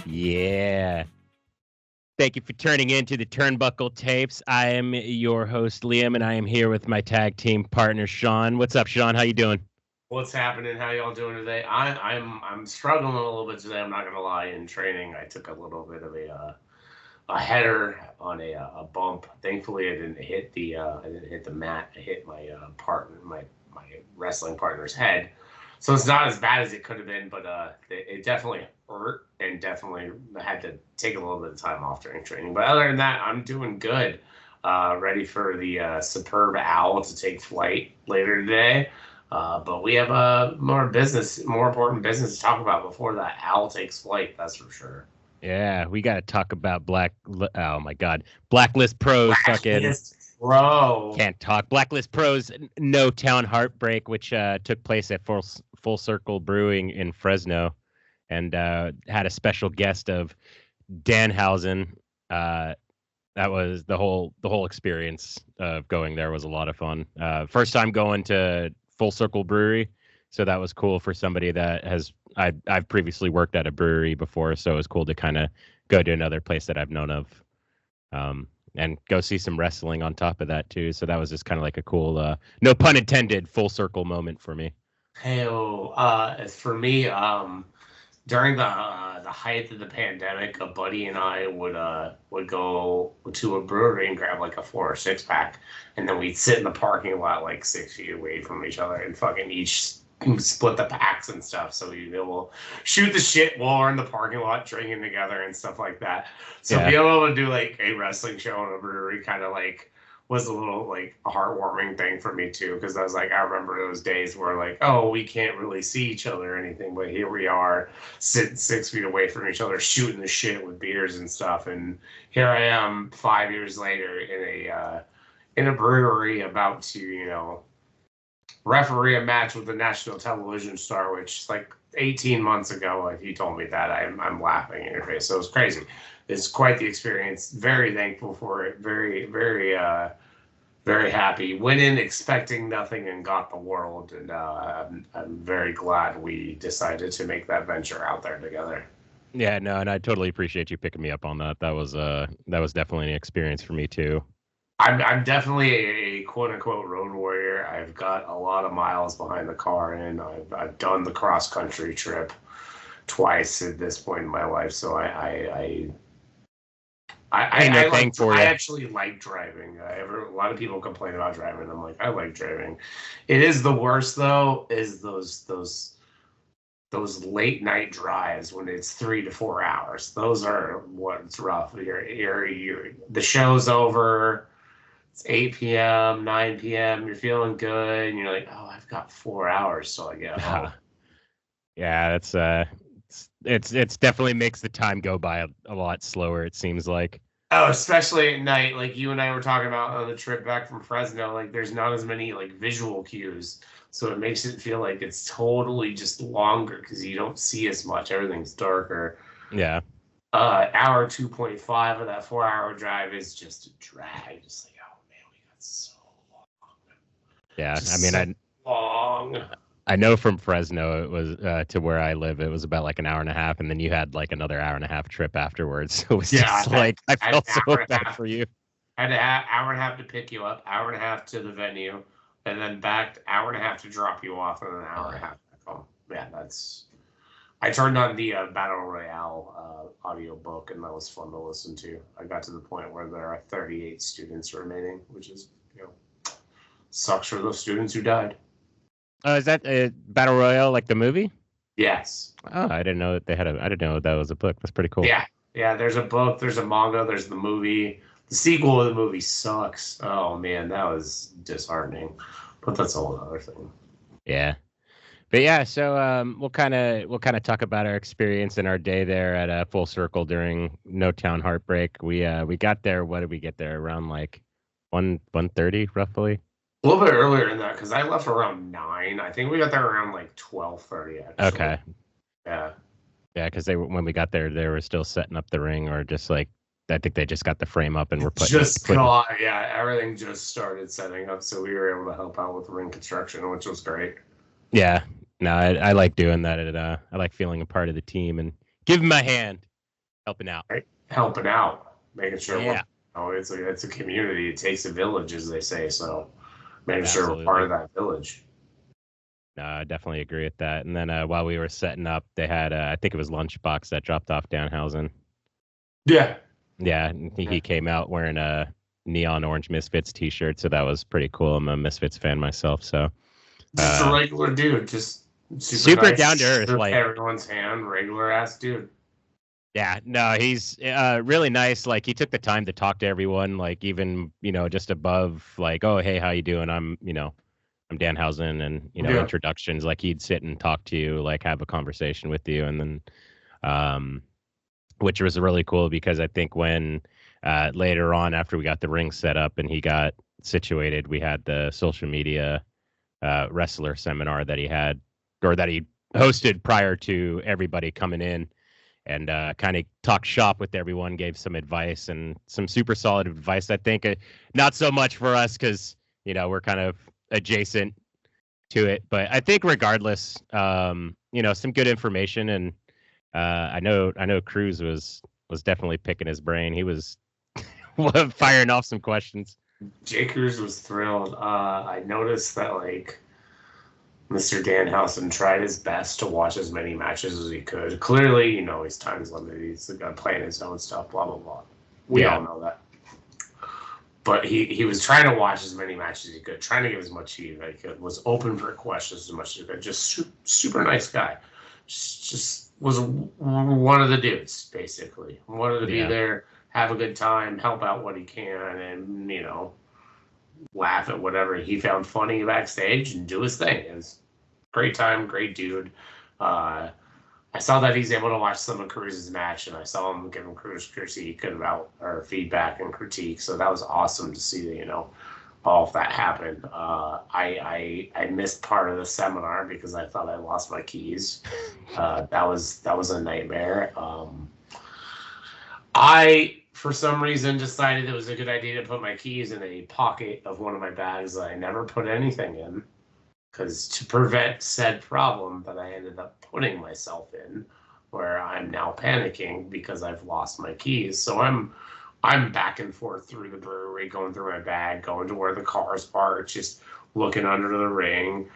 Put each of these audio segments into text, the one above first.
Yeah. Thank you for turning into the Turnbuckle tapes. I am your host, Liam, and I am here with my tag team partner, Sean. What's up, Sean? How you doing? What's happening? How y'all doing today? I'm struggling a little bit today. I'm not gonna lie. In training, I took a little bit of a header on a bump. Thankfully, I didn't hit the mat. I hit my partner, my wrestling partner's head. So it's not as bad as it could have been, but it definitely hurt and definitely had to take a little bit of time off during training. But other than that, I'm doing good. Ready for the superb owl to take flight later today. But we have more important business to talk about before that owl takes flight. That's for sure. Yeah, we got to talk about Oh my God, Blacklist Pros. Blacklist Pro. Can't talk. Blacklist Pros No Town Heartbreak, which took place at Full Circle Brewing in Fresno, and had a special guest of Danhausen. That was the whole experience of going there was a lot of fun. First time going to Full Circle Brewery, so that was cool for somebody that has I've previously worked at a brewery before, so it was cool to kind of go to another place that I've known of, and go see some wrestling on top of that too. So that was just kind of like a cool, no pun intended, full circle moment for me. Hell, for me, during the height of the pandemic, a buddy and I would go to a brewery and grab like a 4 or 6 pack, and then we'd sit in the parking lot like 6 feet away from each other and fucking each split the packs and stuff, so we'd be able to shoot the shit while we're in the parking lot drinking together and stuff like that. So being able to do like a wrestling show in a brewery kind of like was a little like a heartwarming thing for me too, because I was like, I remember those days where like, oh, we can't really see each other or anything, but here we are sitting 6 feet away from each other shooting the shit with beers and stuff, and here I am 5 years later in a brewery about to referee a match with a national television star, which like 18 months ago, if you told me that, I'm laughing in your face. So it was crazy. It's quite the experience. Very thankful for it. Very, very, very happy. Went in expecting nothing and got the world. And I'm very glad we decided to make that venture out there together. Yeah, no, and I totally appreciate you picking me up on that. That was definitely an experience for me too. I'm definitely a quote unquote road warrior. I've got a lot of miles behind the car, and I've done the cross country trip twice at this point in my life. So I actually like driving. A lot of people complain about driving. I'm like, I like driving. It is the worst though, is those late night drives when it's 3 to 4 hours. Those are what's rough. The show's over. It's 8 p.m., 9 p.m. You're feeling good, and you're like, oh, I've got 4 hours till I get home. Yeah, it's definitely makes the time go by a lot slower, it seems like. Oh, especially at night, like you and I were talking about on the trip back from Fresno. Like, there's not as many like visual cues, so it makes it feel like it's totally just longer because you don't see as much. Everything's darker. Yeah. Hour 2.5 of that 4-hour drive is just a drag. Just like, oh man, we got so long. Yeah, just I mean, so long. I know from Fresno it was to where I live. It was about like an hour and a half, and then you had like another hour and a half trip afterwards. So it was just like I felt so bad for you. I had an hour and a half to pick you up, hour and a half to the venue, and then back hour and a half to drop you off, and an hour and a half back home. Yeah, that's. I turned on the Battle Royale audio book, and that was fun to listen to. I got to the point where there are 38 students remaining, which is sucks for those students who died. Is that Battle Royale like the movie? Yes. Oh, I didn't know that they had I didn't know that was a book. That's pretty cool. Yeah. There's a book. There's a manga. There's the movie. The sequel of the movie sucks. Oh man, that was disheartening. But that's a whole other thing. Yeah. But yeah, so we'll kind of talk about our experience and our day there at Full Circle during No Town Heartbreak. We got there. What did we get there? Around like 1:30 roughly. A little bit earlier than that, because I left around 9. I think we got there around like 12:30. Actually. Okay. Yeah. Yeah, because when we got there, they were still setting up the ring, or just like I think they just got the frame up and were putting. Everything just started setting up, so we were able to help out with ring construction, which was great. Yeah, no, I like doing that. I like feeling a part of the team and Give him a hand, helping out. Right? Helping out, making sure Yeah. it's a community. It takes a village, as they say. So making sure Absolutely. we're part of that village. No, I definitely agree with that. And then while we were setting up, they had I think it was Lunchbox that dropped off Danhausen. Yeah. Yeah, he came out wearing a neon orange Misfits t-shirt, so that was pretty cool. I'm a Misfits fan myself, so just a regular dude, just super nice, down to earth, like everyone's hand, regular ass dude. Yeah, no, he's really nice. Like he took the time to talk to everyone, like even just above, like, oh hey, how you doing? I'm Danhausen, and introductions. Like he'd sit and talk to you, like have a conversation with you, and then which was really cool because I think when later on after we got the ring set up and he got situated, we had the social media wrestler seminar that he had or that he hosted prior to everybody coming in, and kind of talked shop with everyone, gave some advice and some super solid advice. I think not so much for us because we're kind of adjacent to it, but I think regardless, some good information. And I know Cruz was definitely picking his brain. He was firing off some questions. Jay Cruz was thrilled. I noticed that Mr. Danhausen tried his best to watch as many matches as he could. Clearly, his time's limited. He's playing his own stuff, blah, blah, blah. We all know that. But he was trying to watch as many matches as he could, trying to give as much heat as he could, was open for questions as much as he could. Just super nice guy. Just was one of the dudes, basically. Wanted to be there, have a good time, help out what he can, and, laugh at whatever he found funny backstage and do his thing. It was great time, great dude. I saw that he's able to watch some of Cruz's match, and I saw him giving Cruz critique about or feedback and critique. So that was awesome to see that all of that happened. I missed part of the seminar because I thought I lost my keys. That was a nightmare. I for some reason decided it was a good idea to put my keys in a pocket of one of my bags that I never put anything in, because to prevent said problem that I ended up putting myself in, where I'm now panicking because I've lost my keys. So I'm back and forth through the brewery, going through my bag, going to where the car's parked, just looking under the ring.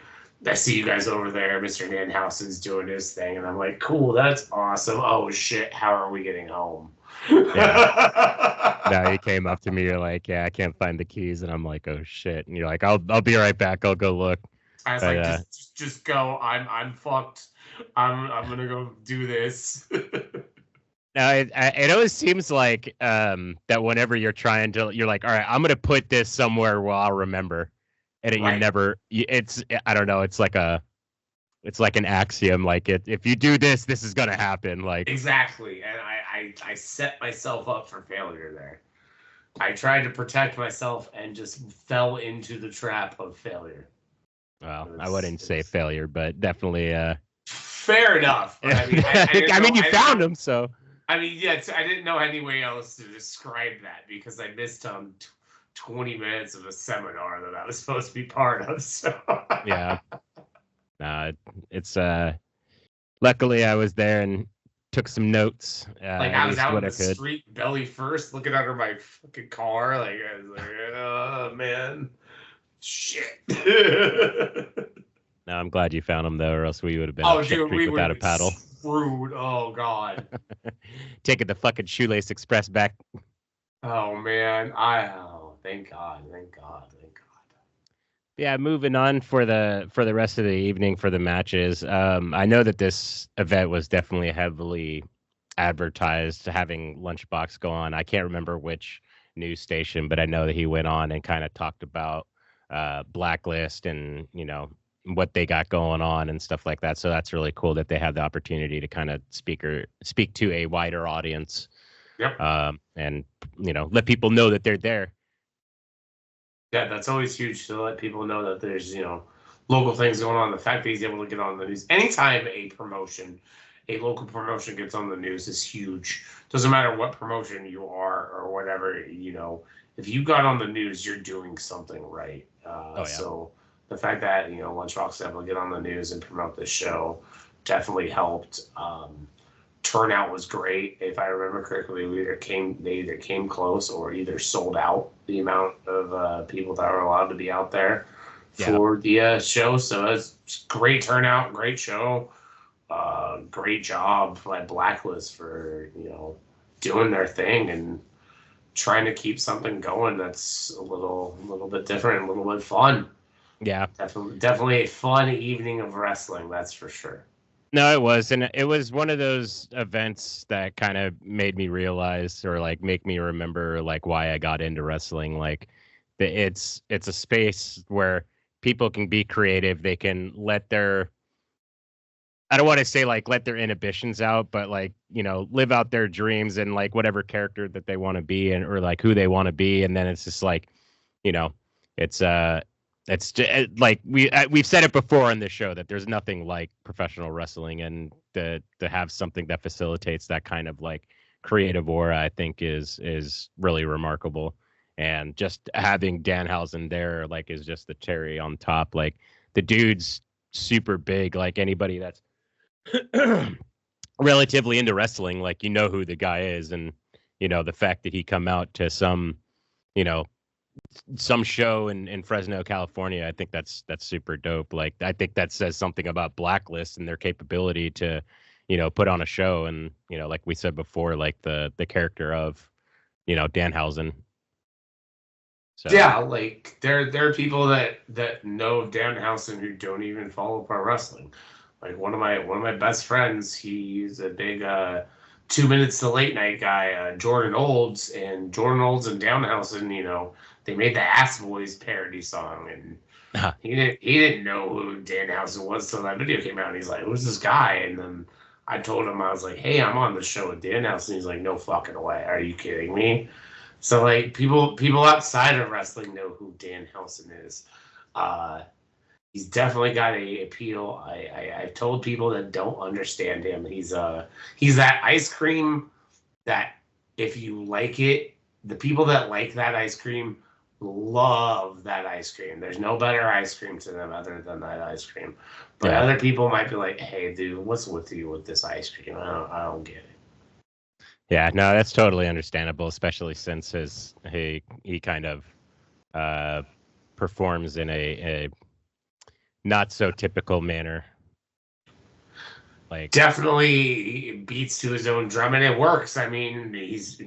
I see you guys over there. Mr. Danhausen's doing his thing, and I'm like, cool, that's awesome. Oh shit, how are we getting home? Yeah. No, he came up to me. You're like, yeah, I can't find the keys, and I'm like, oh shit. And you're like, I'll be right back. I'll go look. I was like, just go. I'm fucked. I'm gonna go do this. Now it always seems like that whenever you're trying to, you're like, all right, I'm gonna put this somewhere where I'll remember, and you never. It's I don't know. It's like an axiom. Like if you do this, this is gonna happen. Like exactly, and I set myself up for failure there. I tried to protect myself and just fell into the trap of failure. Well, I wouldn't say failure, but definitely. Fair enough. But I mean, you found him, so. I mean, yeah, I didn't know any way else to describe that because I missed 20 minutes of a seminar that I was supposed to be part of. So yeah, it's luckily I was there and took some notes. I was out in the street, belly first, looking under my fucking car. Like I was like, oh man, shit. No, I'm glad you found him though, or else we would have been up Ship Creek without a paddle. Screwed. Oh god. Taking the fucking Shoelace Express back. Oh man, thank God. Yeah, moving on for the rest of the evening for the matches. I know that this event was definitely heavily advertised, having Lunchbox go on. I can't remember which news station, but I know that he went on and kind of talked about Blacklist and what they got going on and stuff like that. So that's really cool that they have the opportunity to kind of speak to a wider audience. Yep. And let people know that they're there. Yeah, that's always huge to let people know that there's local things going on. The fact that he's able to get on the news anytime a local promotion gets on the news is huge. Doesn't matter what promotion you are or whatever, if you got on the news, you're doing something right. So the fact that Lunchbox was able to get on the news and promote this show definitely helped. turnout was great. If I remember correctly, they either came close or either sold out the amount of people that were allowed to be out there for the show. So it was great turnout, great show. Great job by Blacklist for, doing their thing and trying to keep something going that's a little bit different, a little bit fun. Yeah. Definitely a fun evening of wrestling, that's for sure. No, it was. And it was one of those events that kind of made me realize, or like make me remember like why I got into wrestling. Like it's a space where people can be creative. They can let their, I don't want to say like let their inhibitions out, but like, live out their dreams and like whatever character that they want to be and or like who they want to be. And then it's just like, it's just, like we've said it before on this show that there's nothing like professional wrestling, and to have something that facilitates that kind of like creative aura, I think is really remarkable. And just having Danhausen there like is just the cherry on top. Like the dude's super big. Like anybody that's relatively into wrestling, like who the guy is, and the fact that he come out to some show in Fresno, California, I think that's super dope. Like I think that says something about Blacklist and their capability to put on a show, and like we said before, like the character of Danhausen. So. Yeah, like there are people that know of Danhausen who don't even follow pro wrestling. Like one of my best friends, he's a big 2 Minutes to Late Night guy, Jordan Olds, and Danhausen, they made the Ass Boys parody song, and he didn't know who Danhausen was till that video came out, and he's like, "Who's this guy?" And then I told him, I was like, "Hey, I'm on the show with Danhausen." He's like, "No fucking way, are you kidding me?" So like people outside of wrestling know who Danhausen is. He's definitely got a appeal. I've told people that don't understand him. He's that ice cream that if you like it, the people that like that ice cream love that ice cream. There's no better ice cream to them other than that ice cream. But other people might be like, "Hey, dude, what's with you with this ice cream? I don't get it." Yeah, no, that's totally understandable, especially since he kind of performs in a not so typical manner. Like definitely beats to his own drum, and it works. I mean, he's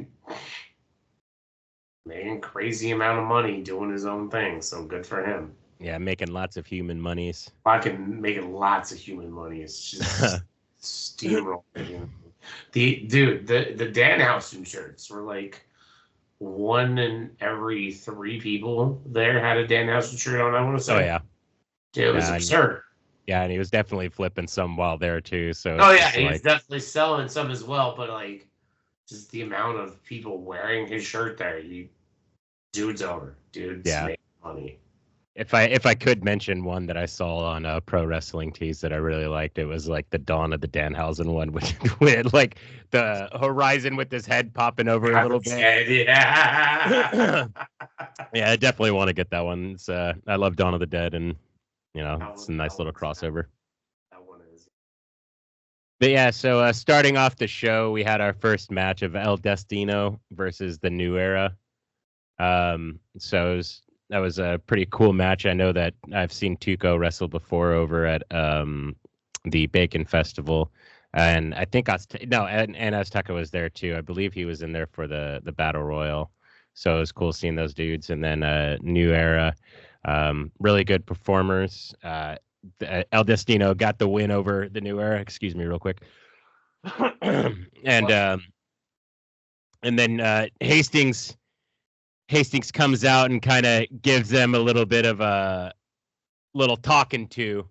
making crazy amount of money doing his own thing, so good for him. Yeah, making lots of human monies. Making lots of human money. It's just steamrolling. The Danhausen shirts were like 1 in every 3 people there had a Danhausen shirt on, I want to say. Oh yeah. It was absurd. Yeah, and he was definitely flipping some while there too. So he was definitely selling some as well, but like just the amount of people wearing his shirt there, dude's over. Dude's making money. If I could mention one that I saw on Pro Wrestling Tees that I really liked, it was like the Dawn of the Danhausen one, with like the horizon with his head popping over a little bit. Yeah, I definitely want to get that one. It's I love Dawn of the Dead, and it's a nice little crossover. That one is. But yeah, so starting off the show, we had our first match of El Destino versus the New Era. So that was a pretty cool match. I know that I've seen Tuco wrestle before over at the Bacon Festival, and I think and Azteca was there too. I believe he was in there for the Battle Royal. So it was cool seeing those dudes. And then New Era, really good performers. El Destino got the win over the New Era. Excuse me, real quick. And then Hastings comes out and kind of gives them a little bit of a little talking to,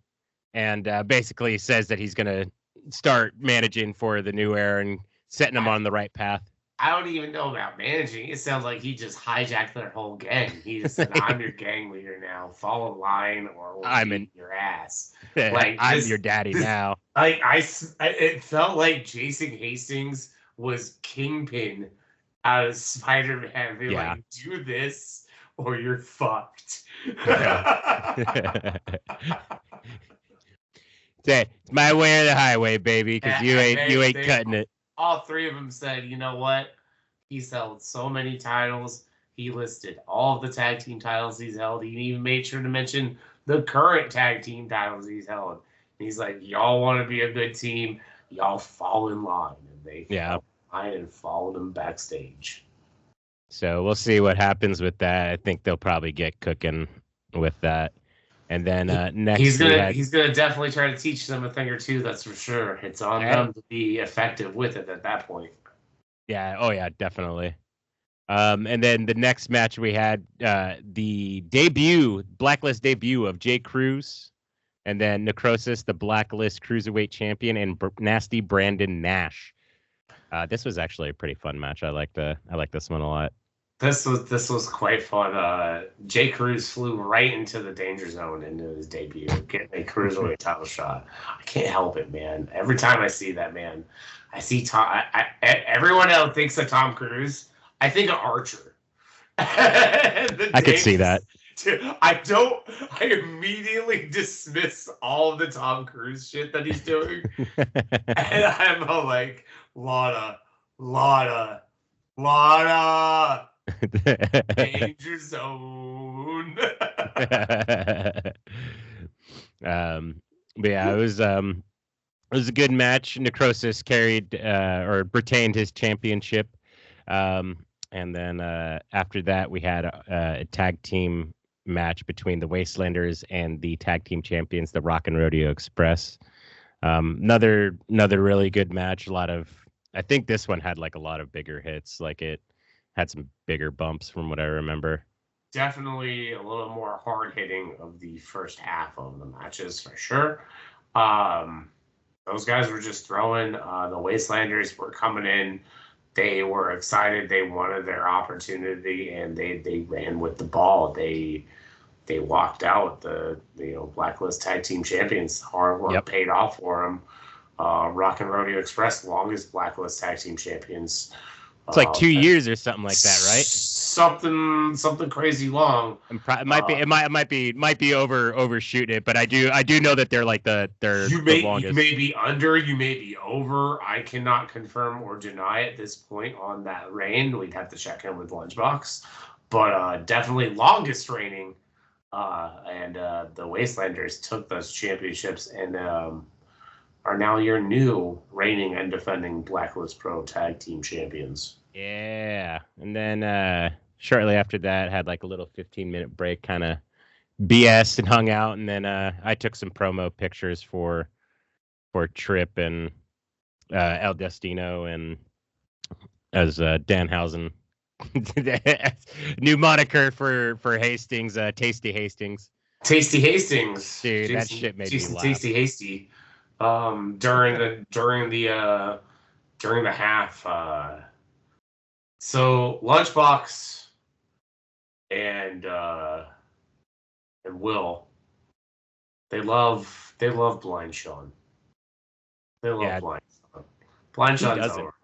and basically says that he's going to start managing for the New Era and setting them on the right path. I don't even know about managing. It sounds like he just hijacked their whole gang. He just said, "I'm your gang leader now. Follow line, or we'll beat your ass." Like I'm your daddy now. Like it felt like Jason Hastings was Kingpin out of Spider-Man. They're like, "Do this, or you're fucked." It's my way or the highway, baby, because you ain't cutting it. all three of them said, you know what? He's held so many titles. He listed all of the tag team titles he's held. He even made sure to mention the current tag team titles he's held. And he's like, y'all want to be a good team, y'all fall in line. And they fell in line and followed him backstage. So we'll see what happens with that. I think they'll probably get cooking with that. And then next, he's gonna definitely try to teach them a thing or two. That's for sure. It's on them to be effective with it at that point. Yeah. Oh yeah, definitely. And then the next match we had the Blacklist debut of Jay Cruz, and then Necrosis, the Blacklist Cruiserweight Champion, and Nasty Brandon Nash. This was actually a pretty fun match. I like this one a lot. This was quite fun. Jay Cruz flew right into the danger zone into his debut, getting a cruiserweight title shot. I can't help it, man. Every time I see that, man, I see Tom. Everyone else thinks of Tom Cruise. I think of Archer. I could see that. I immediately dismiss all of the Tom Cruise shit that he's doing, and I'm like, Lana. Danger zone. But yeah, it was a good match. Necrosis carried or retained his championship, and then after that we had a tag team match between the Wastelanders and the tag team champions, the Rock and Rodeo Express. Another really good match. I think this one had like a lot of bigger hits. Like it had some bigger bumps from what I remember. Definitely a little more hard hitting of the first half of the matches for sure. Those guys were just throwing. The Wastelanders were coming in. They were excited. They wanted their opportunity, and they ran with the ball. They walked out the Blacklist tag team champions. Hard work paid off for them. Rock and Rodeo Express, longest Blacklist tag team champions. It's like 2 years or something like that, right? Something crazy long. It might be overshooting it, but I do know that they're like the longest. You may be under, you may be over. I cannot confirm or deny at this point on that reign. We'd have to check in with Lunchbox, but definitely longest reigning. And the Wastelanders took those championships and are now your new reigning and defending Blacklist Pro Tag Team Champions. Yeah. And then shortly after that, had like a little 15-minute break, kind of BS and hung out. And then I took some promo pictures for Trip and El Destino and as Danhausen. New moniker for Hastings, Tasty Hastings. Tasty Hastings. Dude, that shit made me laugh. Tasty Hasty. During the half, so Lunchbox and Will, they love Blind Sean. They love Blind Sean. Blind Sean's over.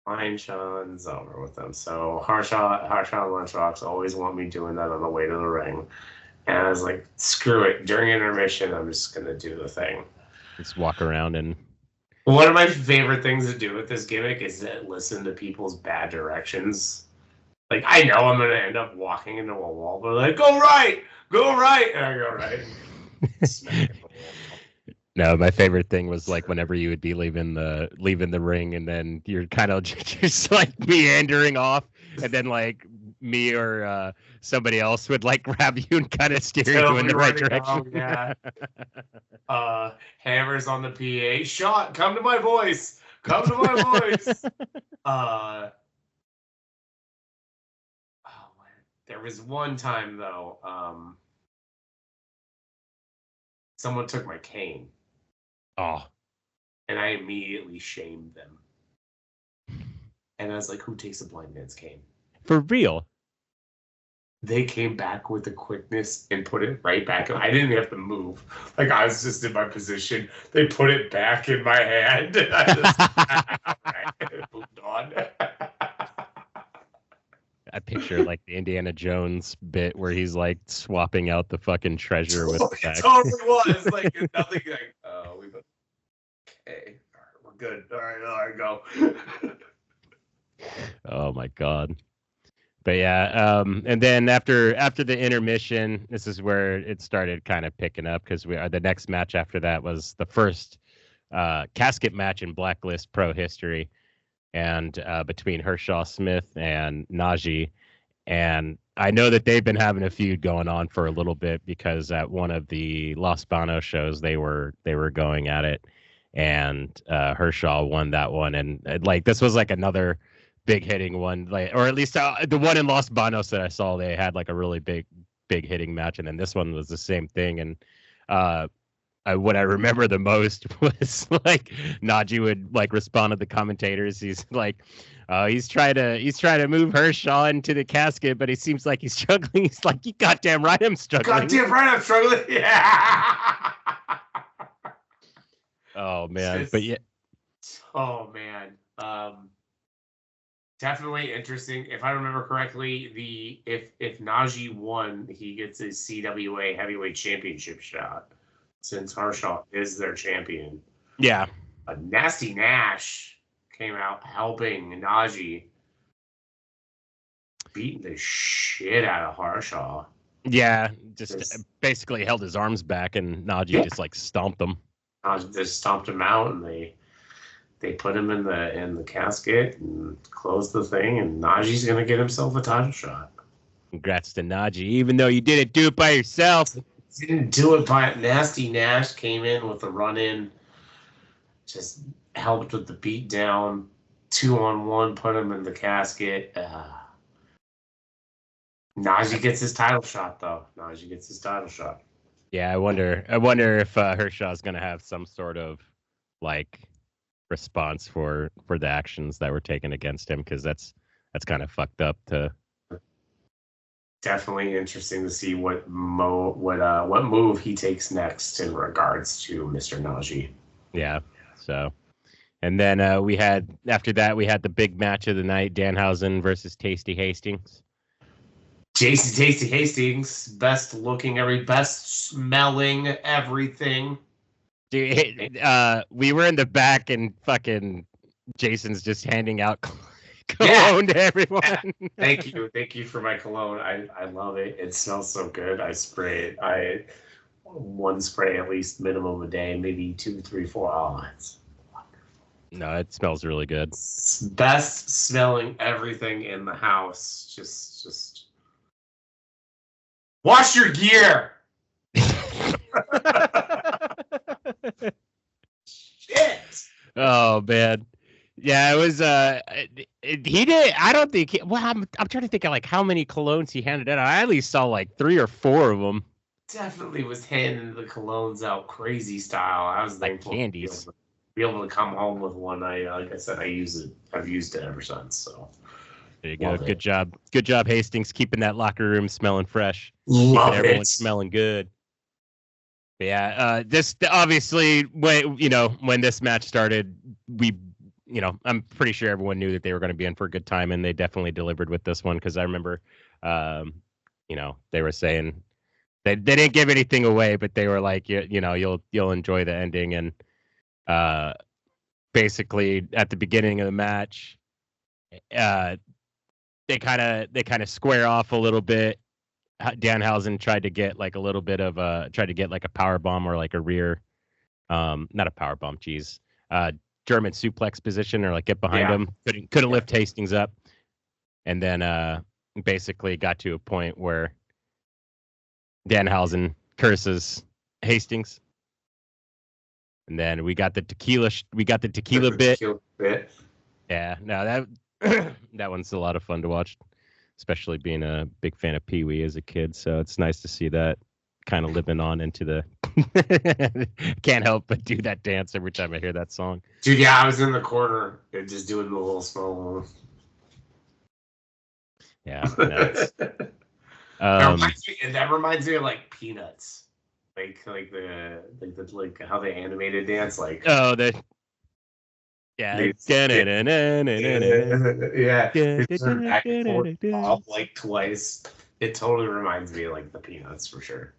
Blind Sean's over with them. So Harshaw and Lunchbox always want me doing that on the way to the ring. And I was like, screw it. During intermission, I'm just going to do the thing. Just walk around and... One of my favorite things to do with this gimmick is to listen to people's bad directions. Like, I know I'm going to end up walking into a wall, but like, go right! And I go right. No, my favorite thing was like whenever you would be leaving the ring and then you're kind of just like meandering off and then like me or somebody else would like grab you and kind of steer you in the right direction. Yeah. Hammers on the PA. Shot, come to my voice. There was one time though, someone took my cane. Oh. And I immediately shamed them. And I was like, who takes a blind man's cane? For real? They came back with the quickness and put it right back. I didn't have to move. Like, I was just in my position. They put it back in my hand. And I just moved on. I picture like the Indiana Jones bit where he's like swapping out the fucking treasure with the back. It totally was. Like, nothing like, oh, okay. All right, we're good. All right, go. Oh my God. But yeah, and then after the intermission, this is where it started kind of picking up because the next match after that was the first casket match in Blacklist Pro history, and between Hershaw Smith and Najee. And I know that they've been having a feud going on for a little bit because at one of the Los Banos shows they were going at it, and Hershaw won that one, and like this was like another big hitting one, like, or at least the one in Los Banos that I saw, they had like a really big hitting match, and then this one was the same thing. And what I remember the most was like Najee would like respond to the commentators. He's like, he's trying to move Hershaw into the casket, but it seems like he's struggling. He's like, you goddamn right, I'm struggling. Goddamn right, I'm struggling. Yeah. Oh man, but yeah. Oh man. Definitely interesting. If I remember correctly, if Najee won, he gets his CWA heavyweight championship shot, since Hershaw is their champion. Yeah. Nasty Nash came out helping Najee, beating the shit out of Hershaw. Yeah, just basically held his arms back, and Najee just like stomped him. Just stomped him out, and they put him in the casket and closed the thing, and Najee's gonna get himself a title shot. Congrats to Najee, even though you didn't do it by yourself. Didn't do it by Nasty Nash. Came in with a run in, just helped with the beat down, 2-on-1, put him in the casket. Najee gets his title shot though. Najee gets his title shot. Yeah, I wonder if Hershaw's gonna have some sort of like response for the actions that were taken against him, because that's kind of fucked up. To definitely interesting to see what move he takes next in regards to Mr. Najee. Yeah. So, and then we had the big match of the night: Danhausen versus Tasty Hastings. Tasty Hastings, best looking, best smelling everything. Dude, we were in the back, and fucking Jason's just handing out cologne to everyone. Yeah. Thank you for my cologne. I love it. It smells so good. I spray it. One spray at least minimum a day, maybe 2, 3, 4. Oh, it's wonderful. No, it smells really good. Best smelling everything in the house. Just wash your gear. Shit. Oh man. Yeah, it was. He did. I don't think. I'm trying to think of like how many colognes he handed out. I at least saw like 3 or 4 of them. Definitely was handing the colognes out crazy style. I was like candies. Be able to come home with one. Like I said, I use it. I've used it ever since. So there you go. Good job. Good job, Hastings, keeping that locker room smelling fresh. Love keeping everyone smelling good. But yeah, this obviously when this match started, I'm pretty sure everyone knew that they were going to be in for a good time, and they definitely delivered with this one, because I remember, they were saying they didn't give anything away, but they were like, you'll enjoy the ending, and basically at the beginning of the match, they kind of square off a little bit. Danhausen tried to get like a power bomb or like a rear, not a power bomb, German suplex position, or like get behind him. Couldn't lift Hastings up, and then basically got to a point where Danhausen curses Hastings, and then we got the tequila bit. Yeah, no, that one's a lot of fun to watch, especially being a big fan of Pee Wee as a kid. So it's nice to see that kind of living on into the. Can't help but do that dance every time I hear that song. Dude, yeah, I was in the corner just doing the little small. Yeah. That reminds me of like Peanuts, like how they animated dance, like yeah, back and forth, like twice. It totally reminds me of like the Peanuts for sure.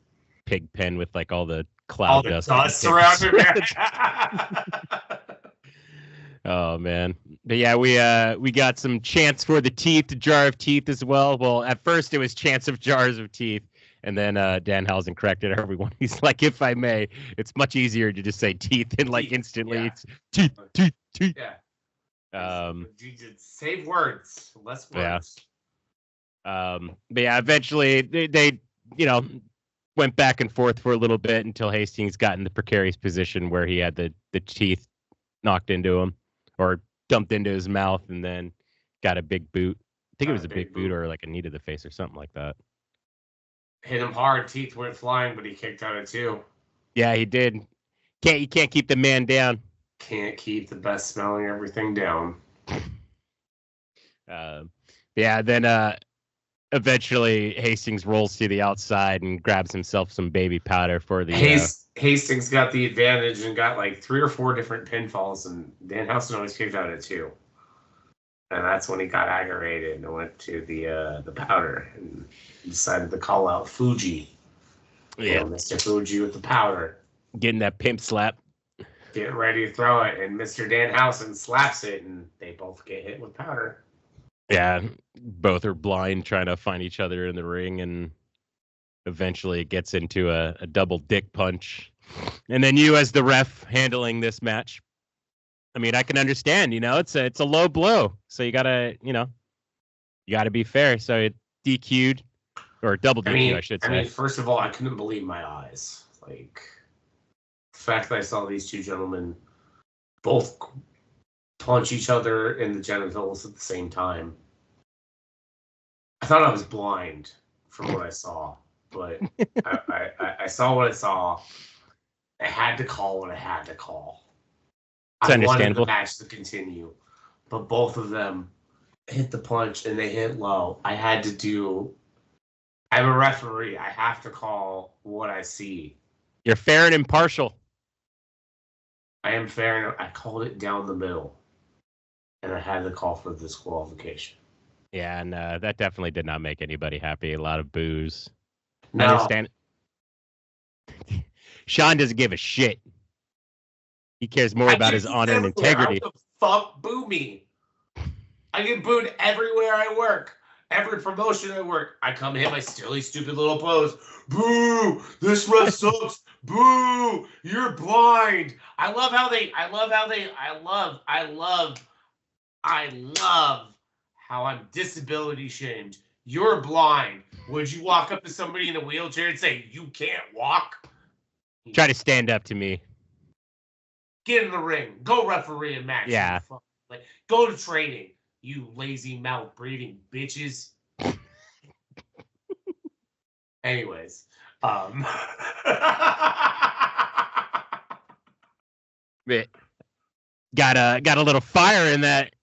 Pig pen with like all the cloud dust around it. Oh man, but yeah, we got some chants for the teeth, jar of teeth as well. Well, at first it was chants of jars of teeth, and then Danhausen corrected everyone. He's like, if I may, it's much easier to just say teeth and like Teeth. instantly Yeah. it's teeth, teeth, teeth. Yeah. Um, Save words, less yeah. words. But yeah, eventually they went back and forth for a little bit until Hastings got in the precarious position where he had the teeth knocked into him or dumped into his mouth, and then got a big boot. I think it was a big boot or like a knee to the face or something like that. Hit him hard, teeth went flying, but he kicked out of 2. Yeah, he did. You can't keep the man down. Can't keep the best smelling everything down. Yeah, then eventually Hastings rolls to the outside and grabs himself some baby powder for the Hastings got the advantage and got like 3 or 4 different pinfalls, and Danhausen always kicked out at 2. And that's when he got aggravated and went to the powder and decided to call out Fuji. Yeah, Mr. Fuji with the powder. Getting that pimp slap. Getting ready to throw it, and Mr. Danhausen slaps it, and they both get hit with powder. Yeah, both are blind trying to find each other in the ring, and eventually it gets into a double dick punch. And then you, as the ref handling this match, I mean, I can understand, it's a low blow, so you gotta be fair. So it DQ'd or double DQ, I should say. I mean, first of all, I couldn't believe my eyes. Like the fact that I saw these two gentlemen both punch each other in the genitals at the same time. I thought I was blind from what I saw, but I saw what I saw. I had to call what I had to call. It's understandable. I wanted the match to continue, but both of them hit the punch and they hit low. I'm a referee. I have to call what I see. You're fair and impartial. I am fair, and I called it down the middle, and I had to call for disqualification. Yeah, and that definitely did not make anybody happy. A lot of boos. No. I understand. Sean doesn't give a shit. He cares more about his honor and integrity. How the fuck boo me? I get booed everywhere I work. Every promotion I work, I come hit my silly, stupid little pose. Boo! This ref sucks. Boo! You're blind. I love how I'm disability shamed. You're blind. Would you walk up to somebody in a wheelchair and say, you can't walk? Try to stand up to me. Get in the ring. Go referee a match. Yeah. Like, go to training, you lazy mouth breathing bitches. Anyways, got a little fire in that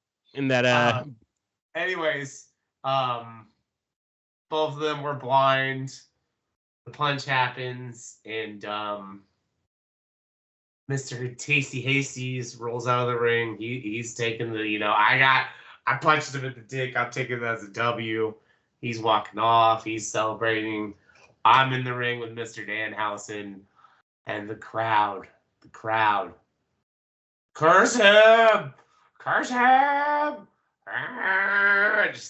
anyways, both of them were blind. The punch happens, and Mr. Tasty Hastings rolls out of the ring. He's taking the, I punched him at the dick. I'm taking that as a W. He's walking off. He's celebrating. I'm in the ring with Mr. Danhausen, and the crowd. Curse him! Curse him!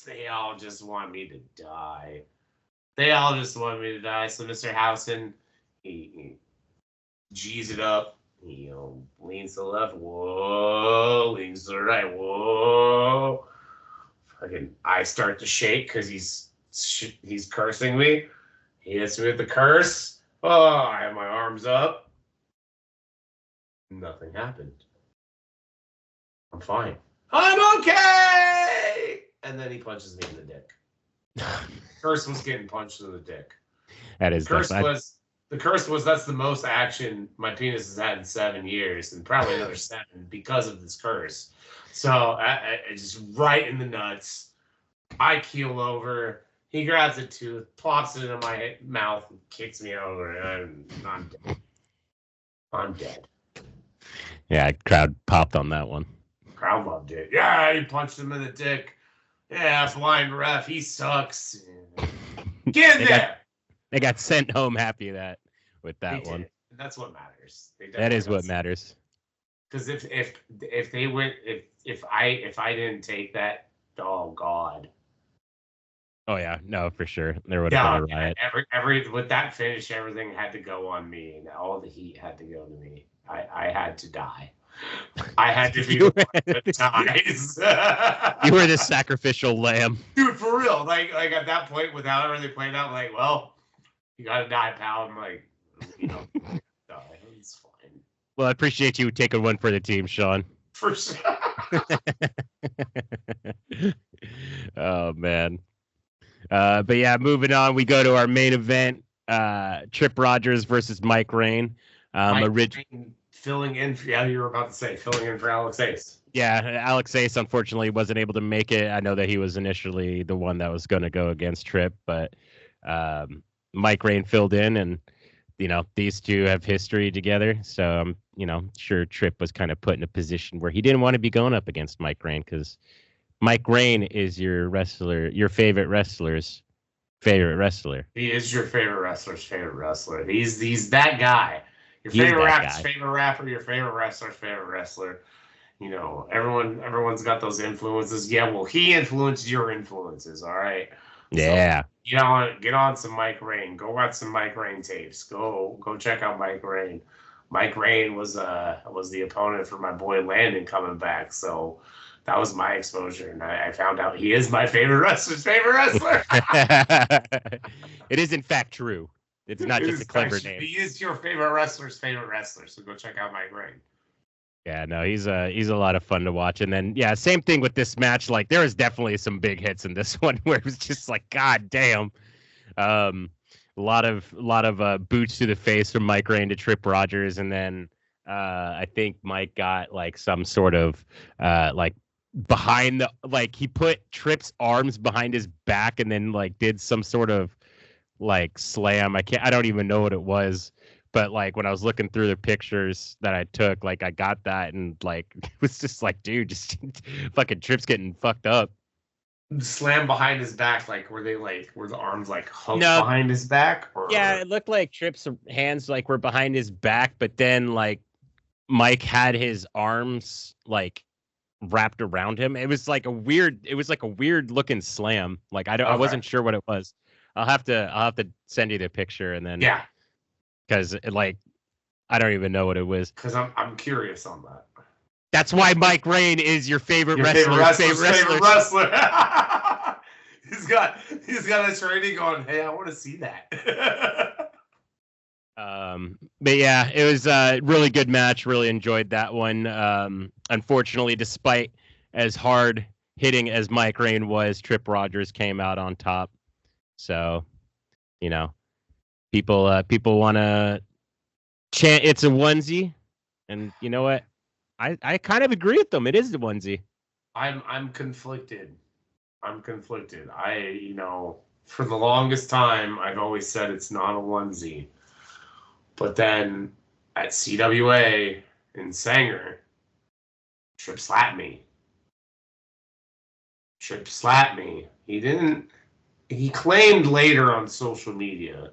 They all just want me to die. So Mr. Hausen, he G's it up. He leans to the left. Whoa. Leans to the right. Whoa. Fucking, I start to shake because he's cursing me. He hits me with the curse. Oh, I have my arms up. Nothing happened. I'm fine. I'm okay! And then he punches me in the dick. Curse was getting punched in the dick. That is the curse was that's the most action my penis has had in 7 years, and probably another 7 because of this curse. So I just right in the nuts. I keel over. He grabs a tooth, plops it in my mouth, and kicks me over, and I'm dead. I'm dead. Yeah, crowd popped on that one. Crowd loved it. Yeah, he punched him in the dick. Yeah, blind ref, he sucks. Get in there. They got sent home happy with that one. That's what matters. That is what matters. Because if they went if I didn't take that, oh God. Oh yeah, no, for sure. There would have been a riot. Every with that finish, everything had to go on me, and all the heat had to go to me. I had to die. I had to be the one that dies. You were the sacrificial lamb. Dude, for real. Like at that point, without everything played out, like, well, you gotta die, pal. I'm like, die. It's fine. Well, I appreciate you taking one for the team, Sean. For sure. Oh man. But yeah, moving on, we go to our main event, Trip Rogers versus Mike Rain. Filling in for, you were about to say, filling in for Alex Ace. Yeah, Alex Ace unfortunately wasn't able to make it. I know that he was initially the one that was going to go against Trip, but Mike Rain filled in, and these two have history together. So I'm sure Trip was kind of put in a position where he didn't want to be going up against Mike Rain, because Mike Rain is your favorite wrestler's favorite wrestler. He is your favorite wrestler's favorite wrestler. He's that guy. Your favorite rapper's favorite rapper, your favorite wrestler's favorite wrestler. Everyone's got those influences. Yeah, well, he influenced your influences, all right? Yeah. So, get on some Mike Rain. Go watch some Mike Rain tapes. Go check out Mike Rain. Mike Rain was the opponent for my boy Landon coming back. So that was my exposure, and I found out he is my favorite wrestler's favorite wrestler. It is in fact true. It's not just a clever name. He is your favorite wrestler's favorite wrestler, so go check out Mike Rain. Yeah, no, he's a lot of fun to watch. And then same thing with this match. Like, there was definitely some big hits in this one where it was just like, God damn. A lot of boots to the face from Mike Rain to Trip Rogers, and then I think Mike got like some sort of like behind the, like, he put Trip's arms behind his back and then like did some sort of like slam. I don't even know what it was, but like when I was looking through the pictures that I took, like I got that, and like it was just like, dude, just fucking Trip's getting fucked up. Slam behind his back, like were the arms like hooked behind his back? Or... Yeah, it looked like Trip's hands like were behind his back, but then like Mike had his arms like wrapped around him. It was like a weird looking slam. Like I wasn't sure what it was. I'll have to send you the picture, and then because like I don't even know what it was. Because I'm curious on that. That's why Mike Rain is your favorite wrestler. Favorite wrestler. He's got a training going, hey, I want to see that. But yeah, it was a really good match. Really enjoyed that one. Unfortunately, despite as hard hitting as Mike Rain was, Trip Rogers came out on top. So, people want to chant it's a onesie, and you know what? I kind of agree with them. It is the onesie. I'm conflicted. For the longest time, I've always said it's not a onesie. But then at CWA in Sanger, Trip slapped me. He claimed later on social media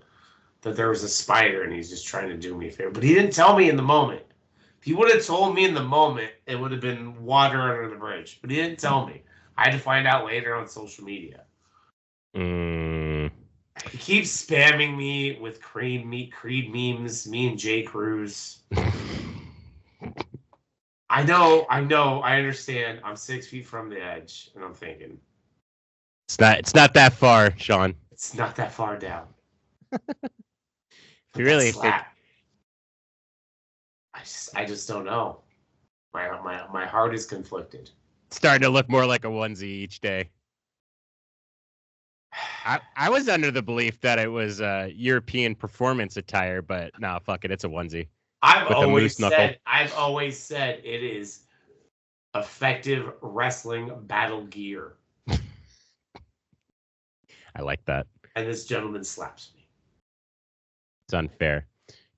that there was a spider and he's just trying to do me a favor. But he didn't tell me in the moment. If he would have told me in the moment, it would have been water under the bridge. But he didn't tell me. I had to find out later on social media. He keeps spamming me with Creed memes, me and Jay Cruz. I know, I understand. I'm 6 feet from the edge, and I'm thinking. It's not that far, Sean. It's not that far down. You really think... I just don't know. My heart is conflicted. It's starting to look more like a onesie each day. I was under the belief that it was European performance attire, but no, fuck it, it's a onesie. I've always said it is effective wrestling battle gear. I like that. And this gentleman slaps me. It's unfair.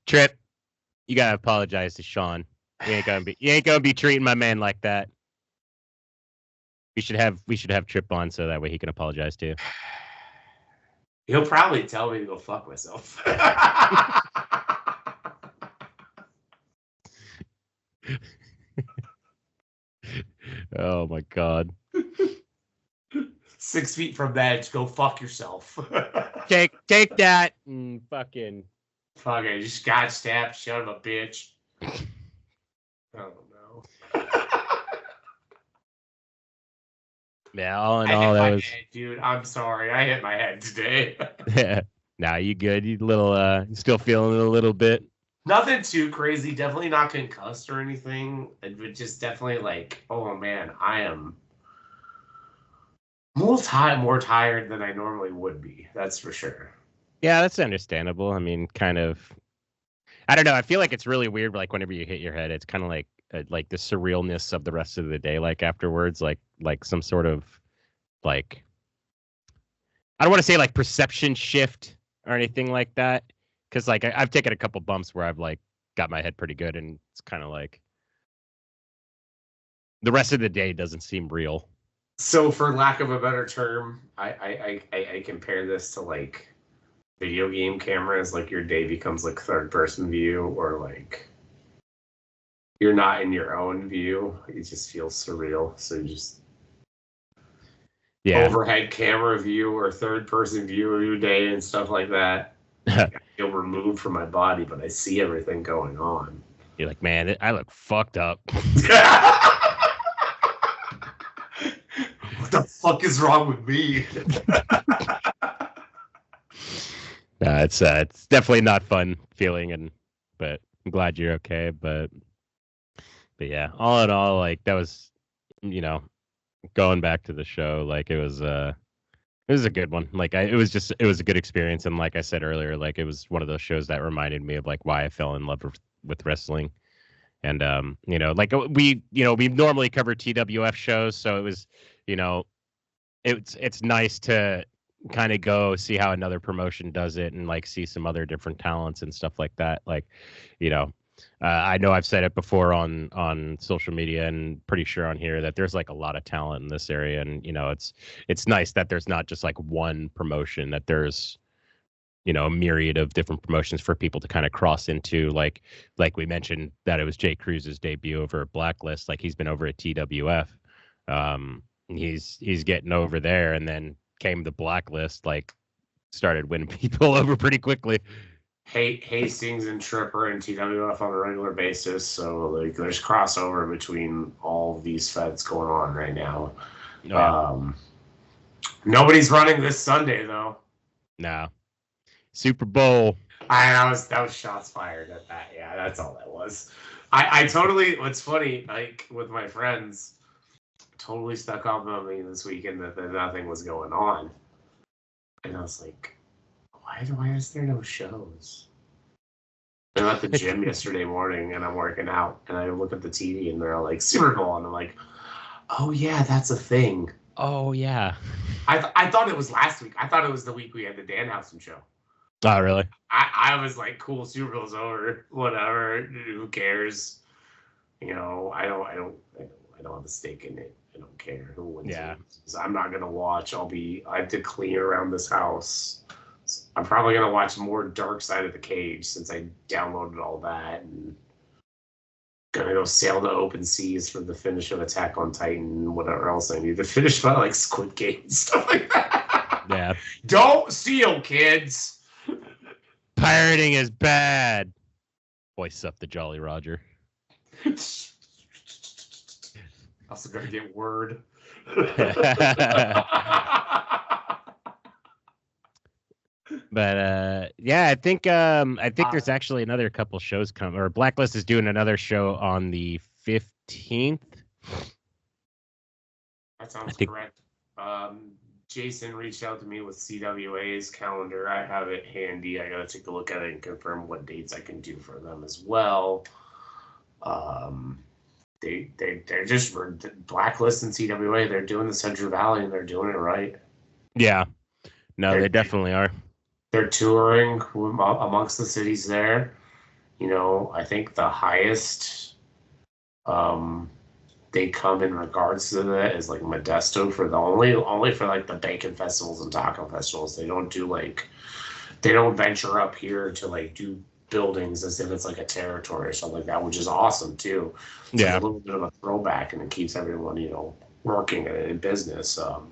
Trip, you gotta apologize to Sean. You ain't gonna be treating my man like that. We should have Trip on so that way he can apologize to you. He'll probably tell me to go fuck myself. Oh my God. 6 feet from the edge. Go fuck yourself. Take that and fucking. Fuck it. Just got stabbed. Son of a bitch. I don't know. Yeah, all in I all, hit that my was. head, dude. I'm sorry. I hit my head today. Nah, you good? You you still feeling it a little bit? Nothing too crazy. Definitely not concussed or anything. It would just definitely like, oh man, I am more tired than I normally would be. That's for sure. Yeah, that's understandable. I mean, kind of. I don't know. I feel like it's really weird. Like whenever you hit your head, it's kind of like the surrealness of the rest of the day. Like afterwards, like some sort of like I don't want to say like perception shift or anything like that, because like I've taken a couple bumps where I've like got my head pretty good, and it's kind of like the rest of the day doesn't seem real. So, for lack of a better term, I compare this to like video game cameras. Like your day becomes like third person view, or like you're not in your own view. It just feels surreal. So you just overhead camera view or third person view of your day and stuff like that. I feel removed from my body, but I see everything going on. You're like, man, I look fucked up. What the fuck is wrong with me? It's definitely not fun feeling, but I'm glad you're okay. But yeah, all in all, like that was, going back to the show, like it was a good one. Like it was a good experience, and like I said earlier, like it was one of those shows that reminded me of like why I fell in love with wrestling. And like we normally cover TWF shows, so it was, it's nice to kind of go see how another promotion does it and like see some other different talents and stuff like that. Like, I know I've said it before on social media and pretty sure on here that there's like a lot of talent in this area, and it's nice that there's not just like one promotion, that there's a myriad of different promotions for people to kind of cross into. Like we mentioned that it was Jay Cruz's debut over at Blacklist. Like he's been over at TWF. He's getting over there, and then came the Blacklist, like started winning people over pretty quickly. Hastings and Tripper and TWF on a regular basis. So like there's crossover between all these feds going on right now. Oh, yeah. Nobody's running this Sunday though. No. Super Bowl. That was shots fired at that. Yeah, that's all that was. I totally. What's funny, like with my friends, totally stuck up on me this weekend that nothing was going on, and I was like, why is there no shows? I'm at the gym yesterday morning and I'm working out, and I look at the TV and they're all like Super Bowl, and I'm like, oh yeah, that's a thing. Oh yeah. I thought it was last week. I thought it was the week we had the Danhausen show. Oh, really? I was like, cool, Super Bowl's over. Whatever. Who cares? I don't have a stake in it. I don't care who wins. Yeah. I'm not gonna watch. I have to clean around this house. I'm probably gonna watch more Dark Side of the Cage since I downloaded all that, and gonna go sail the open seas for the finish of Attack on Titan, whatever else I need to finish, by like Squid Game and stuff like that. Yeah. Don't steal, kids. Pirating is bad. Voice up the Jolly Roger. Also gotta get word. But yeah, I think there's actually another couple shows coming. Or Blacklist is doing another show on the 15th. That sounds correct. Jason reached out to me with CWA's calendar. I have it handy. I gotta take a look at it and confirm what dates I can do for them as well. They're just Blacklist and CWA. They're doing the Central Valley and they're doing it right. Yeah, no, they definitely are. They're touring amongst the cities there. I think the highest they come in regards to that is like Modesto for the only for like the bacon festivals and taco festivals. They don't venture up here to like do buildings as if it's like a territory or something like that, which is awesome too. It's Yeah. like a little bit of a throwback, and it keeps everyone, working in business. No,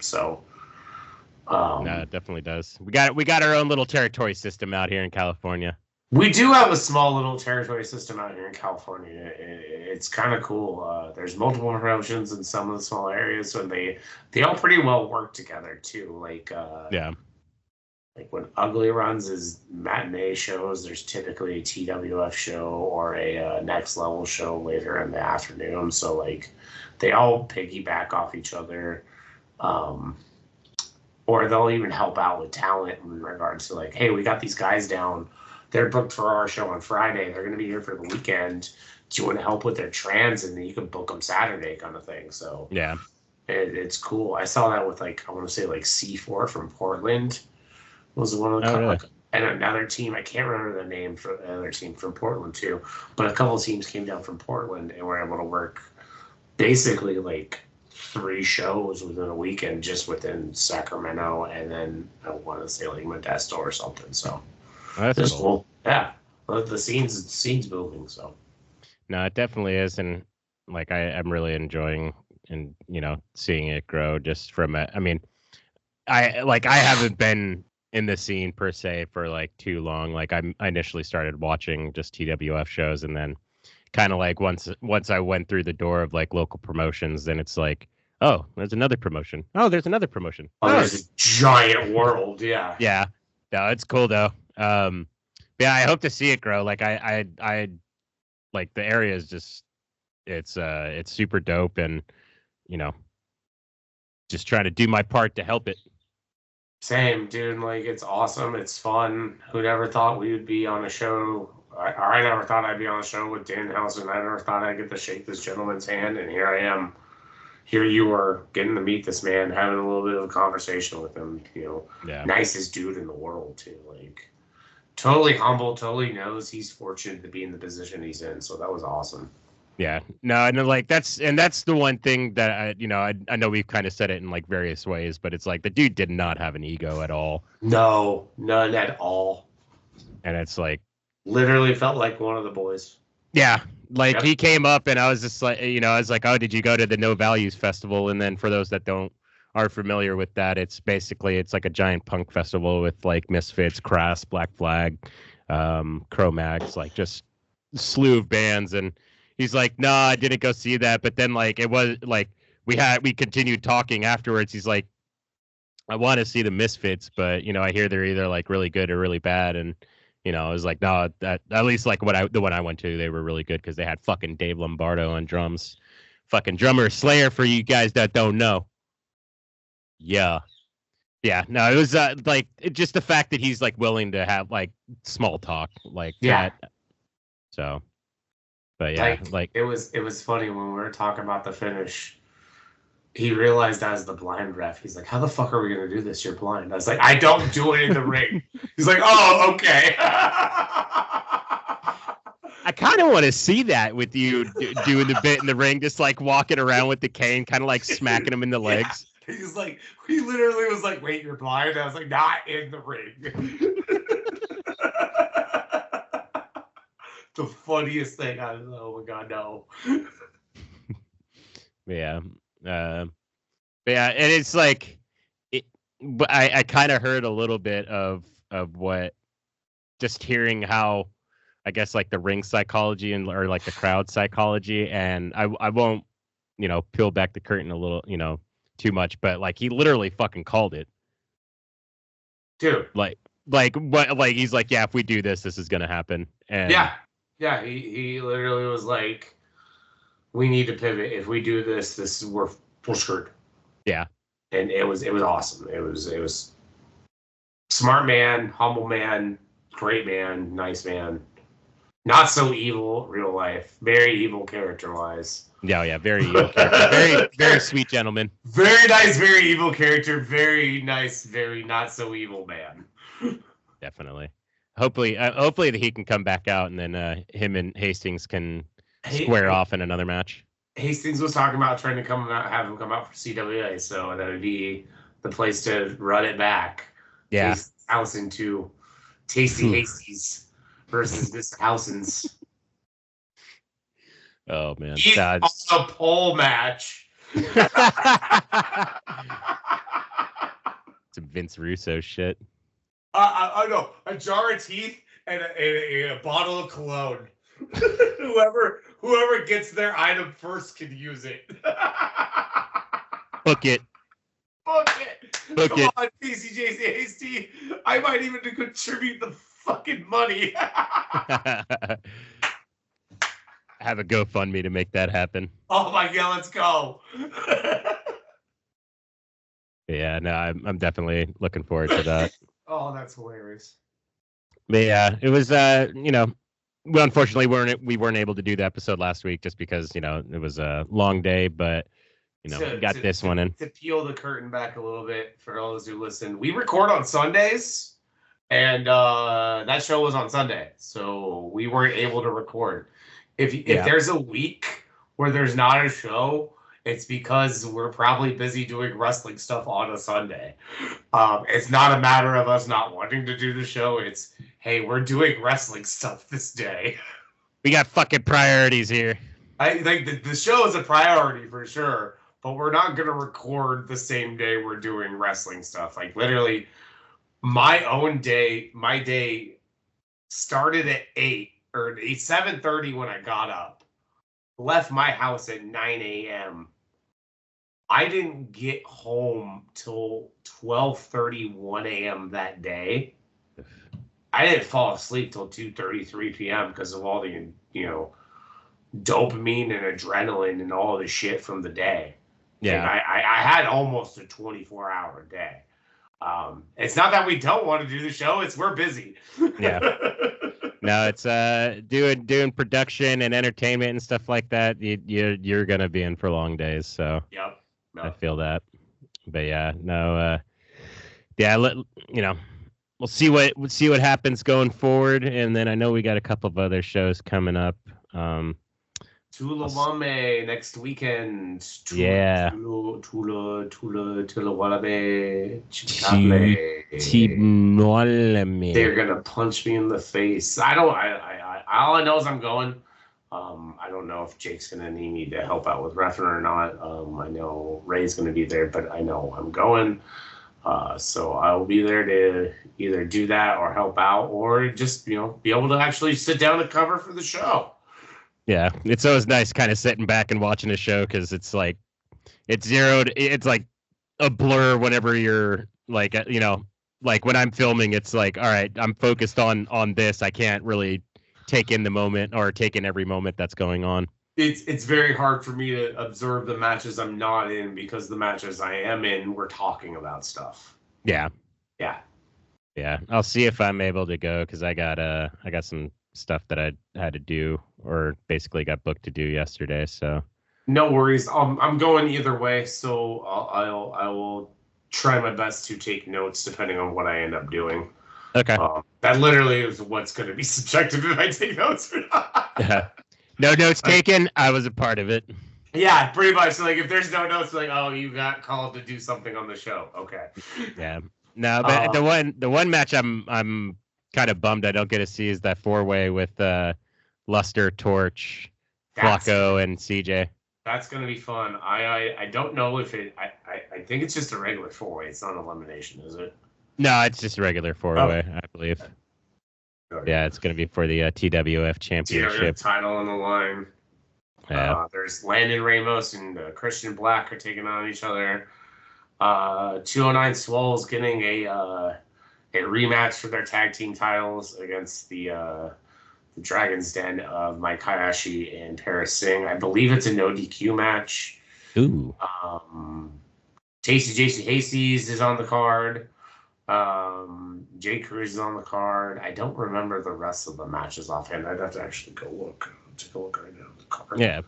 it definitely does. We got our own little territory system out here in California. We do have a small little territory system out here in California. It's kind of cool. There's multiple promotions in some of the small areas, so they all pretty well work together too. Yeah. Like when Ugly runs his matinee shows, there's typically a TWF show or a next level show later in the afternoon. So like they all piggyback off each other. Or they'll even help out with talent in regards to like, hey, we got these guys down. They're booked for our show on Friday. They're going to be here for the weekend. Do you want to help with their trans? And then you can book them Saturday kind of thing. So yeah, it's cool. I saw that with like, I want to say like C4 from Portland was one of the really? and another team. I can't remember the name for the other team from Portland too, but a couple of teams came down from Portland and were able to work basically like 3 shows within a weekend just within Sacramento, and then I want to say like Modesto or something. So that's cool. Yeah, well, the scene's moving. So no, it definitely is, and like I'm really enjoying and seeing it grow. Just from I mean, I haven't been in the scene per se for like too long. Like I initially started watching just TWF shows, and then kind of like once I went through the door of like local promotions, then it's like, oh, there's another promotion. Oh, there's another promotion. Oh, there's a giant world. Yeah. Yeah. No, it's cool though. Yeah, I hope to see it grow. Like I like the area is just it's super dope, and just trying to do my part to help it. Same, dude. Like it's awesome. It's fun. Who never thought we would be on a show? I never thought I'd be on a show with Danhausen. I never thought I'd get to shake this gentleman's hand, and here I am. Here you are getting to meet this man, having a little bit of a conversation with him. Nicest dude in the world too. Like totally humble, totally knows he's fortunate to be in the position he's in. So that was awesome. Yeah, no, and like that's the one thing that I know we've kind of said it in like various ways, but it's like the dude did not have an ego at all. No, none at all. And it's like literally felt like one of the boys. Yeah, like he came up and I was just like, I was like, oh, did you go to the No Values Festival? And then for those that aren't familiar with that, it's like a giant punk festival with like Misfits, Crass, Black Flag, Cro-Mags, like just slew of bands. And he's like, no, I didn't go see that. But then like it was like we continued talking afterwards. He's like, I want to see the Misfits, but I hear they're either like really good or really bad. And I was like, no, that at least like the one I went to, they were really good because they had fucking Dave Lombardo on drums, fucking drummer Slayer for you guys that don't know. Yeah. No, it was like just the fact that he's like willing to have like small talk like that. So, but yeah, like it was funny when we were talking about the finish. He realized I was the blind ref. He's like, how the fuck are we going to do this? You're blind. I was like, I don't do it in the ring. He's like, oh, okay. I kind of want to see that with you doing the bit in the ring, just like walking around with the cane, kind of like smacking him in the legs. Yeah. He's like, he literally was like, wait, you're blind? I was like, not in the ring. The funniest thing. Oh my God, no. Yeah. And it's like, but I kind of heard a little bit of what, just hearing how, I guess like the ring psychology or like the crowd psychology, and I won't, peel back the curtain a little, too much, but like he literally fucking called it, dude. Like what? Like he's like, yeah, if we do this, this is gonna happen. And yeah. He literally was like, we need to pivot. If we do this we're screwed. Yeah. And it was awesome. It was smart man, humble man, great man, nice man. Not so evil real life. Very evil character wise. Yeah, very evil character. Very, very sweet gentleman. Very nice, very evil character. Very nice, very not so evil man. Definitely. Hopefully that he can come back out, and then him and Hastings can square off in another match. Hastings was talking about trying to have him come out for CWA, so that would be the place to run it back. Yeah. Allison to Tasty Hastings versus Danhausens. Oh man, He's on a pole match. Some Vince Russo shit. I know, a jar of teeth and a bottle of cologne. whoever gets their item first can use it. Book it. Book it. Book Come it. on, PCJC Hasty. I might even contribute the fucking money. Have a GoFundMe to make that happen. Oh my god, let's go. Yeah, no, I'm definitely looking forward to that. Oh, that's hilarious. But yeah, it was we unfortunately weren't able to do the episode last week just because, it was a long day, but we got this one in. To peel the curtain back a little bit for all those who listen, we record on Sundays, and that show was on Sunday, so we weren't able to record. If there's a week where there's not a show, it's because we're probably busy doing wrestling stuff on a Sunday. It's not a matter of us not wanting to do the show. It's, hey, we're doing wrestling stuff this day. We got fucking priorities here. I think the show is a priority for sure, but we're not going to record the same day we're doing wrestling stuff. Like, literally, my day started at 8 or 7:30 when I got up. Left my house at 9 a.m. I didn't get home till 12:31 a.m. that day. I didn't fall asleep till 2:33 p.m. because of all the, dopamine and adrenaline and all the shit from the day. Yeah. And I had almost a 24-hour day. It's not that we don't want to do the show. It's we're busy. Yeah. No, it's doing production and entertainment and stuff like that. You're gonna be in for long days. So Yep. I feel that. But yeah, no, we'll see what happens going forward, and then I know we got a couple of other shows coming up. Tulawame next weekend. Tulawame. They're gonna punch me in the face. All I know is I'm going. I don't know if Jake's gonna need me to help out with reffing or not. I know Ray's gonna be there, but I know I'm going. So I will be there to either do that or help out, or just be able to actually sit down and cover for the show. Yeah, it's always nice kind of sitting back and watching a show because it's like it's like a blur whenever you're like like when I'm filming, it's like, all right, I'm focused on this. I can't really take in the moment or take in every moment that's going on. It's very hard for me to observe the matches I'm not in because the matches I am in, we're talking about stuff. Yeah. Yeah. Yeah. I'll see if I'm able to go because I got some stuff that I had to do or basically got booked to do yesterday. So no worries. I'm going either way. So I will try my best to take notes depending on what I end up doing. Okay. That literally is what's going to be subjective if I take notes or not. Yeah. No notes taken. I was a part of it. Yeah, pretty much. So, like, if there's no notes, like, oh, you got called to do something on the show. Okay. Yeah. No, but the one match I'm kind of bummed I don't get to see is that 4-way with Luster, Torch, Flacco, and CJ. That's gonna be fun. I don't know if it. I think it's just a regular 4-way. It's not elimination, is it? No, it's just a regular 4-way, I believe. Okay. Yeah, it's gonna be for the TWF Championship title on the line. Yeah. There's Landon Ramos and Christian Black are taking on each other. 209 Swole's getting a rematch for their tag team titles against the Dragon's Den of Mike Hayashi and Paris Singh. I believe it's a no DQ match. Ooh. Tasty JC Hastings is on the card. Jake Cruz is on the card. I don't remember the rest of the matches offhand. I'd have to actually go look. Take a look right now at the card. Yeah.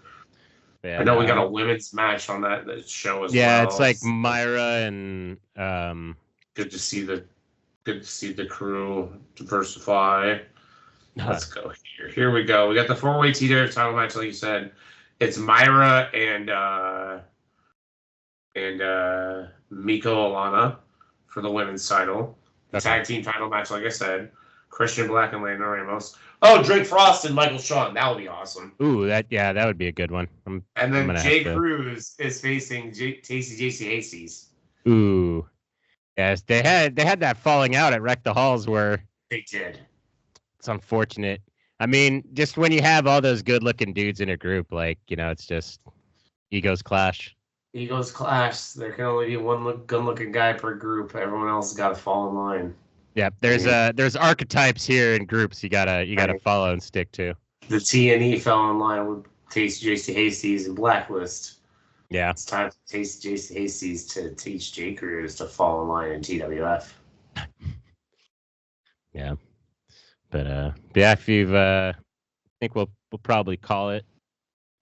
I know we got a women's match on that show as well. Yeah, it's like Myra and good to see the crew diversify. Let's go here. Here we go. We got the 4-way TWF title match, like you said. It's Myra and Miko Alana for the women's title. The tag team title match, like I said. Christian Black and Lando Ramos. Oh, Drake Frost and Michael Shawn. That would be awesome. Ooh, that would be a good one. And then Jay Cruz is facing JC Hastings. Ooh, yes, they had that falling out at Wreck the Halls where they did. It's unfortunate. I mean, just when you have all those good-looking dudes in a group, like, you know, it's just egos clash. Egos clash. There can only be one good-looking guy per group. Everyone else has got to fall in line. Yeah, there's archetypes here in groups you gotta follow and stick to. The T&E fell in line with JC Hastings and Blacklist. Yeah, it's time to taste JC Hastings to teach J. Cruz to fall in line in TWF. Yeah, but yeah, if you've I think we'll probably call it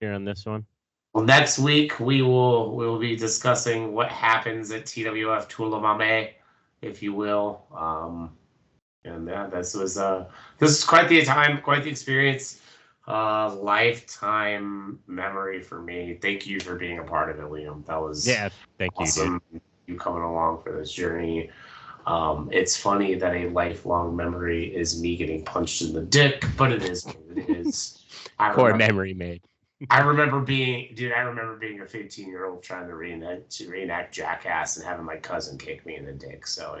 here on this one. Well, next week we will be discussing what happens at TWF Tulamame, if you will. And yeah, this was quite the time, quite the experience, lifetime memory for me. Thank you for being a part of it, Liam. That was thank awesome. You coming along for this journey. It's funny that a lifelong memory is me getting punched in the dick, but it is what it is. Core memory made. I remember being a 15-year-old trying to reenact Jackass and having my cousin kick me in the dick. So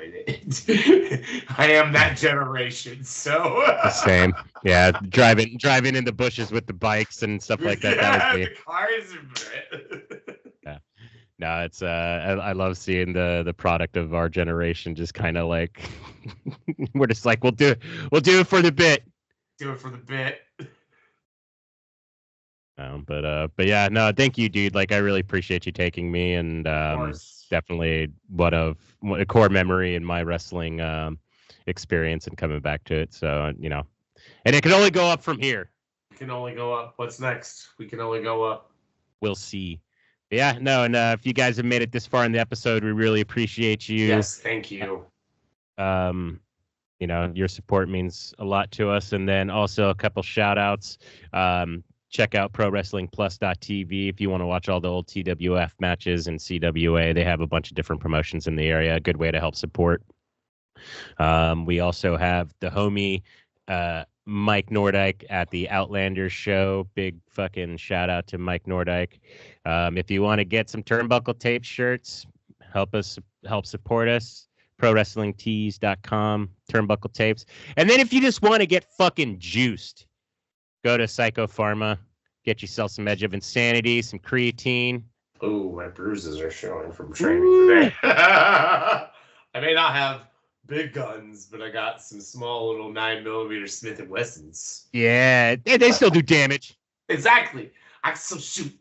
I am that generation. So the same, yeah. Driving in the bushes with the bikes and stuff like that. Yeah, that was me. The cars. Yeah. No, it's I love seeing the product of our generation just kind of like we're just like we'll do it for the bit. Do it for the bit. But yeah, no, thank you, dude. Like, I really appreciate you taking me, and definitely a core memory in my wrestling experience and coming back to it. So, you know, and it can only go up from here. It can only go up. What's next? We can only go up. We'll see. But yeah, no, and if you guys have made it this far in the episode, we really appreciate you. Yes, thank you. You know, your support means a lot to us, and then also a couple shout outs. Check out ProWrestlingPlus.tv if you want to watch all the old TWF matches and CWA. They have a bunch of different promotions in the area. A good way to help support. We also have the homie Mike Nordyke at the Outlanders show. Big fucking shout out to Mike Nordyke. If you want to get some Turnbuckle tape shirts, help support us. ProWrestlingTees.com, Turnbuckle tapes. And then if you just want to get fucking juiced, go to Psycho Pharma, get yourself some Edge of Insanity, some creatine. Ooh, my bruises are showing from training today. I may not have big guns, but I got some small little 9mm Smith & Wessons. Yeah, they still do damage. Exactly. I can still shoot.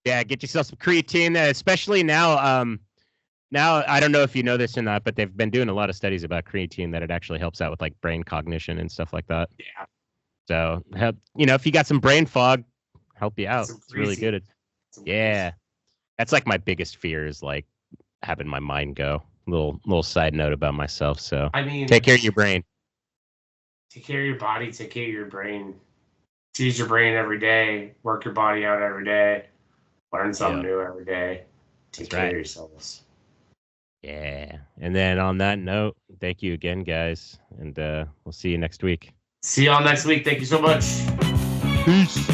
Yeah, get yourself some creatine, especially now. Now, I don't know if you know this or not, but they've been doing a lot of studies about creatine that it actually helps out with like brain cognition and stuff like that. Yeah. So, you know, if you got some brain fog, help you out. It's really good. Yeah. That's like my biggest fear is like having my mind go. Little side note about myself. So, I mean, take care of your brain. Take care of your body. Take care of your brain. Use your brain every day. Work your body out every day. Learn something new every day. Take care of yourselves. Yeah. And then on that note, thank you again, guys. And we'll see you next week. See y'all next week. Thank you so much. Peace.